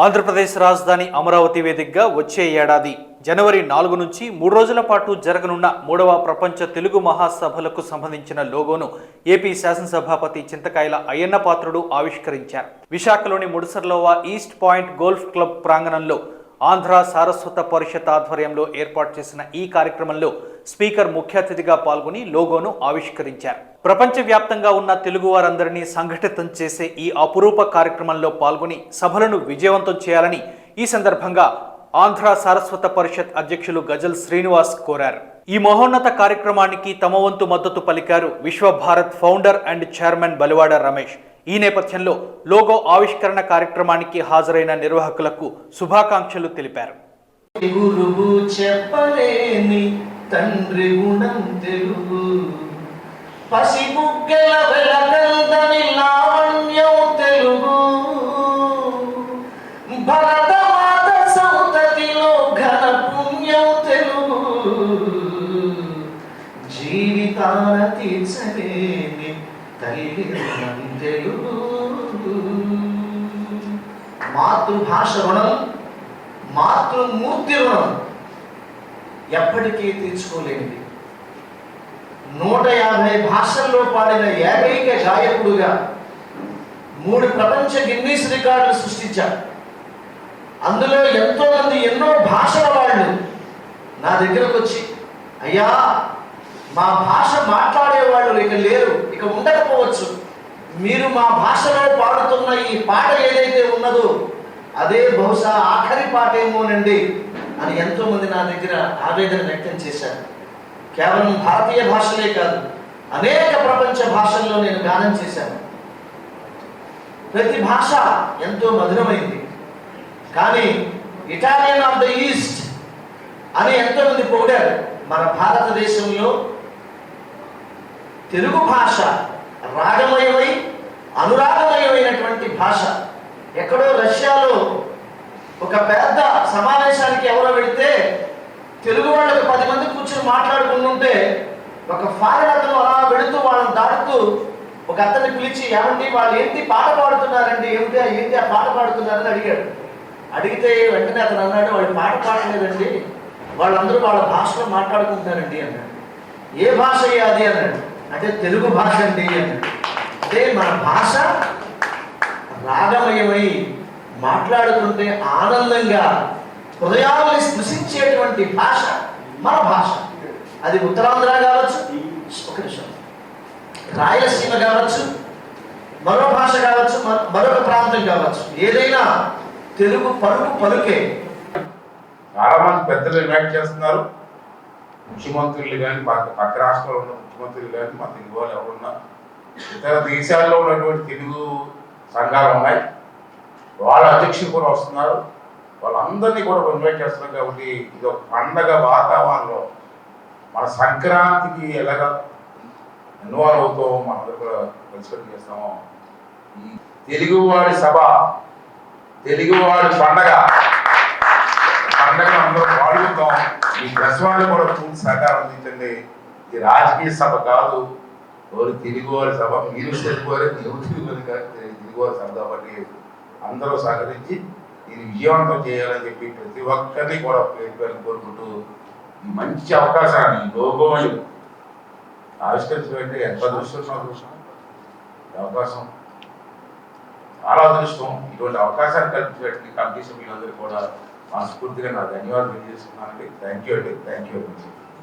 ఆంధ్రప్రదేశ్ రాజధాని అమరావతి వేదికగా వచ్చే ఏడాది జనవరి 4 నుంచి 3 రోజుల పాటు జరగనున్న 3వ ప్రపంచ తెలుగు మహాసభలకు సంబంధించిన లోగోను ఏపీ శాసనసభాపతి చింతకాయల అయ్యన్న పాత్రుడు ఆవిష్కరించారు. విశాఖలోని Mudasarlova east point golf club ప్రాంగణంలో ఆంధ్ర సారస్వత పరిషత్ ఆధ్వర్యంలో ఏర్పాటు చేసిన ఈ కార్యక్రమంలో స్పీకర్ ముఖ్య అతిథిగా పాల్గొని లోగోను ఆవిష్కరించారు. ప్రపంచవ్యాప్తంగా ఉన్న తెలుగు వారందరినీ సంఘటితం చేసే ఈ అపురూప కార్యక్రమంలో పాల్గొని సభలను విజయవంతం చేయాలని ఈ సందర్భంగా ఆంధ్ర సారస్వత పరిషత్ అధ్యక్షులు గజల్ శ్రీనివాస్ కోరారు. ఈ మహోన్నత కార్యక్రమానికి తమ వంతు మద్దతు పలికారు Vishwabharat founder and chairman Balivada Ramesh. ఈ నేపథ్యంలో లోగో ఆవిష్కరణ కార్యక్రమానికి హాజరైన నిర్వాహకులకు శుభాకాంక్షలు తెలిపారు. తండ్రి గుణం తెలుగు పసిబుగ్గల వెలకల్దని లావణ్యం తెలుగు భరతమాత సంతతిలో ఘన పుణ్యం తెలుగు జీవితాన తీర్చలేని తల్లి రుణం తెలుగు. మాతృభాష రుణం, మాతృమూర్తి రుణం ఎప్పటికీ తీర్చుకోలేనిది. 150 భాషల్లో పాడిన ఏకైక గాయకుడుగా 3 ప్రపంచ గిన్నీస్ రికార్డులు సృష్టించారు. అందులో ఎంతో మంది ఎన్నో భాషల వాళ్ళు నా దగ్గరకు వచ్చి, అయ్యా మా భాష మాట్లాడేవాళ్ళు ఇక లేరు, ఇక ఉండకపోవచ్చు, మీరు మా భాషలో పాడుతున్న ఈ పాట ఏదైతే ఉన్నదో అదే బహుశా ఆఖరి పాటేమోనండి అని ఎంతో మంది నా దగ్గర ఆవేదన వ్యక్తం చేశారు. కేవలం భారతీయ భాషలే కాదు, అనేక ప్రపంచ భాషల్లో నేను గానం చేశాను. ప్రతి భాష ఎంతో మధురమైంది. కానీ ఇటాలియన్ ఆఫ్ ద ఈస్ట్ అని ఎంతో మంది పొగిడారు. మన భారతదేశంలో తెలుగు భాష రాగమయమై అనురాగమయమైనటువంటి భాష. ఎక్కడో రష్యాలో ఒక పెద్ద సమావేశానికి ఎవరో వెళితే తెలుగు వాళ్ళకి 10 మంది కూర్చొని మాట్లాడుకుంటుంటే ఒక ఫారెన్ అతను అలా వెళుతూ వాళ్ళని దాటుతూ ఒక అతన్ని పిలిచి, ఏమండి వాళ్ళు ఏంటి పాట పాడుతున్నారండి, ఏంటి ఆ పాట పాడుతున్నారని అడిగాడు. అడిగితే వెంటనే అతను అన్నాడు, వాళ్ళు పాట పాడలేదండి, వాళ్ళందరూ వాళ్ళ భాషలో మాట్లాడుకుంటారండి అన్నాడు. ఏ భాష అది అన్నాడు. అంటే తెలుగు భాష అండి అన్నాడు. అంటే మన భాష రాగమయమై మాట్లాడుతుంటే ఆనందంగా హృదయాన్ని స్పృశించేటువంటి భాష మన భాష. అది ఉత్తరాంధ్ర కావచ్చు, ఒక నిమిషం, రాయలసీమ కావచ్చు, మరో భాష కావచ్చు, మరొక ప్రాంతం కావచ్చు, ఏదైనా తెలుగు పలుకు పలుకే. చాలా మంది పెద్దలు ఇన్వైట్ చేస్తున్నారు. ముఖ్యమంత్రులు కానీ, పక్క రాష్ట్రాల్లో ఉన్న ముఖ్యమంత్రులు కానీ, మా తెలుగు వాళ్ళు ఎవరున్నా, ఇతర దేశాల్లో ఉన్నటువంటి తెలుగు సంఘాలు ఉన్నాయి, వాళ్ళ అధ్యక్షులు కూడా వస్తున్నారు. వాళ్ళందరినీ కూడా ఇన్వైట్ చేస్తున్నారు. కాబట్టి ఇది ఒక పండగ వాతావరణంలో మన సంక్రాంతికి ఎలాగ ఇన్వాల్వ్ అవుతామో మనందరూ కూడా కలిసి చేస్తామో, ఈ తెలుగువాడి సభ, తెలుగువాడి పండగ అందరూ పాల్గొంటాం. ఈ ప్రెస్ వాళ్ళు కూడా పూర్తి సహకారం అందించండి. ఇది రాజకీయ సభ కాదు, తెలుగువాడి సభ. మీరు తెలుగువారే, తెలుగువారి సభ కాబట్టి అందరూ సహకరించి ఇది విజయవంతం చేయాలని చెప్పి ప్రతి ఒక్కరిని కూడా పేరు కోరుకుంటూ, ఈ మంచి అవకాశాన్ని లోగోని ఆవిష్కరించబట్టి ఎంత అదృష్టం, అవకాశం చాలా అదృష్టం. ఇటువంటి అవకాశాన్ని కల్పించినటువంటి కమిటీ సభ్యులందరూ కూడా మనస్ఫూర్తిగా నా ధన్యవాదాలు తెలియజేస్తున్నానండి. థ్యాంక్ యూ అండి.